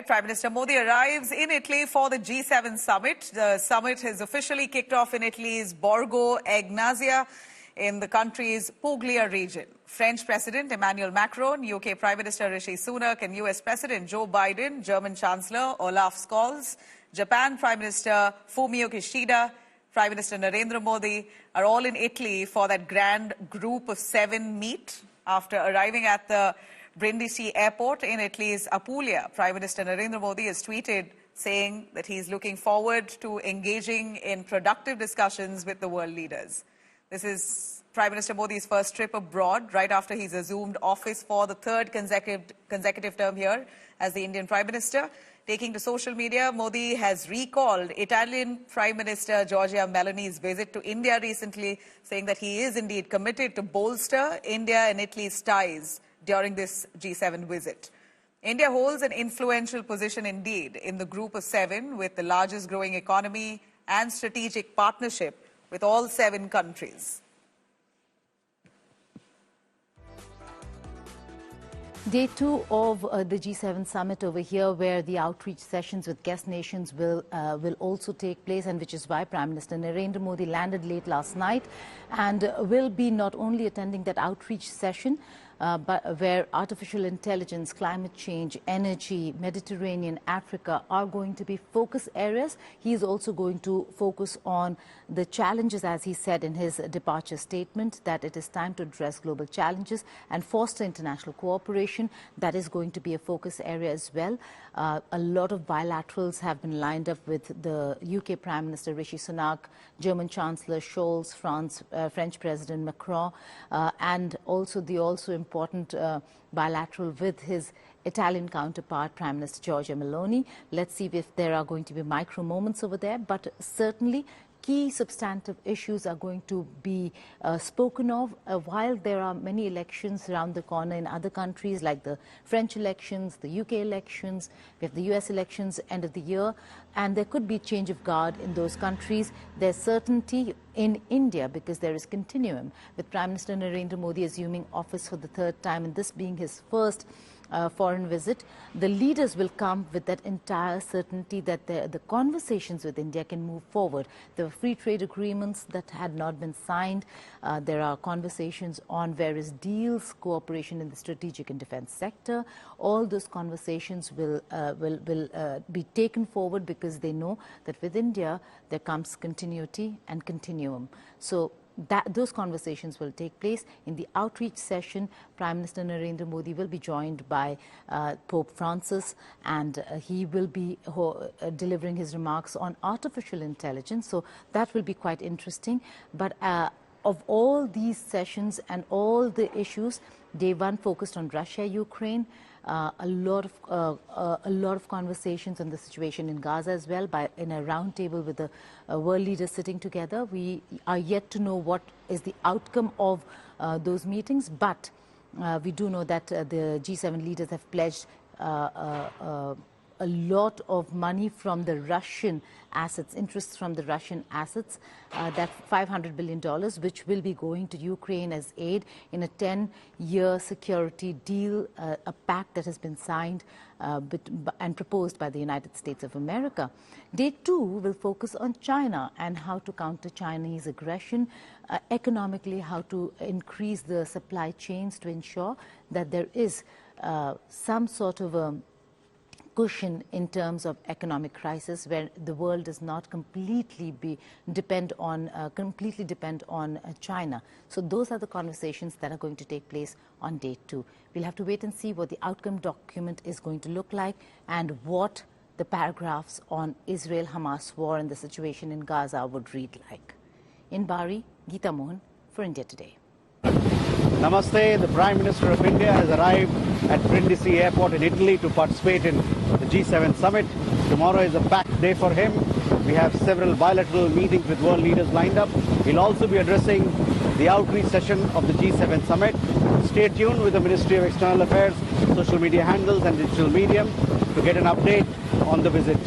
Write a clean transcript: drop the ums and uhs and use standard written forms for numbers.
Prime Minister Modi arrives in Italy for the G7 summit. The summit has officially kicked off in Italy's Borgo Egnazia in the country's Puglia region. French President Emmanuel Macron, UK Prime Minister Rishi Sunak and US President Joe Biden, German Chancellor Olaf Scholz, Japan Prime Minister Fumio Kishida, Prime Minister Narendra Modi are all in Italy for that grand group of 7 meet. After arriving at the Brindisi airport in Italy's Apulia, Prime Minister Narendra Modi has tweeted saying that he's looking forward to engaging in productive discussions with the world leaders. This is Prime Minister Modi's first trip abroad right after he's assumed office for the third consecutive term here as the Indian Prime Minister. Taking to social media, Modi has recalled Italian Prime Minister Giorgia Meloni's visit to India recently, saying that he is indeed committed to bolster India and Italy's ties during this G7 visit. India holds an influential position indeed in the group of 7 with the largest growing economy and strategic partnership with all 7 countries. Day 2 of the G7 summit over here, where the outreach sessions with guest nations will also take place, and which is why Prime Minister Narendra Modi landed late last night and will be not only attending that outreach session, but where artificial intelligence, climate change, energy, Mediterranean, Africa are going to be focus areas. He is also going to focus on the challenges, as he said in his departure statement, that it is time to address global challenges and foster international cooperation. That is going to be a focus area as well. A lot of bilaterals have been lined up with the UK Prime Minister Rishi Sunak, German Chancellor Scholz, French President Macron, and also the important bilateral with his Italian counterpart, Prime Minister Giorgia Meloni. Let's see if there are going to be micro moments over there, but certainly key substantive issues are going to be spoken of while there are many elections around the corner in other countries, like the French elections, the UK elections, we have the US elections end of the year, and there could be change of guard in those countries. There's certainty in India because there is continuum with Prime Minister Narendra Modi assuming office for the 3rd time, and this being his first foreign visit. The leaders will come with that entire certainty that the conversations with India can move forward. There were free trade agreements that had not been signed. There are conversations on various deals, cooperation in the strategic and defense sector. All those conversations will be taken forward because they know that with India there comes continuity and continuum. So those conversations will take place. In the outreach session, Prime Minister Narendra Modi will be joined by Pope Francis, and he will be delivering his remarks on artificial intelligence. So that will be quite interesting. But of all these sessions and all the issues, Day 1 focused on Russia, Ukraine. A lot of conversations on the situation in Gaza as well, in a round table with the world leaders sitting together. We are yet to know what is the outcome of those meetings, but we do know that the G7 leaders have pledged a lot of money from the Russian assets, interests from the Russian assets, that $500 billion, which will be going to Ukraine as aid in a 10-year security deal, a pact that has been signed and proposed by the United States of America. Day 2 will focus on China and how to counter Chinese aggression, economically, how to increase the supply chains to ensure that there is some sort of a cushion in terms of economic crisis, where the world does not completely depend on China. So those are the conversations that are going to take place on Day 2. We'll have to wait and see what the outcome document is going to look like and what the paragraphs on Israel-Hamas war and the situation in Gaza would read like. In Bari, Geeta Mohan for India Today. Namaste. The Prime Minister of India has arrived at Brindisi Airport in Italy to participate in the G7 summit. Tomorrow is a packed day for him. We have several bilateral meetings with world leaders lined up. He'll also be addressing the outreach session of the G7 summit. Stay tuned with the Ministry of External Affairs, social media handles and digital medium to get an update on the visit.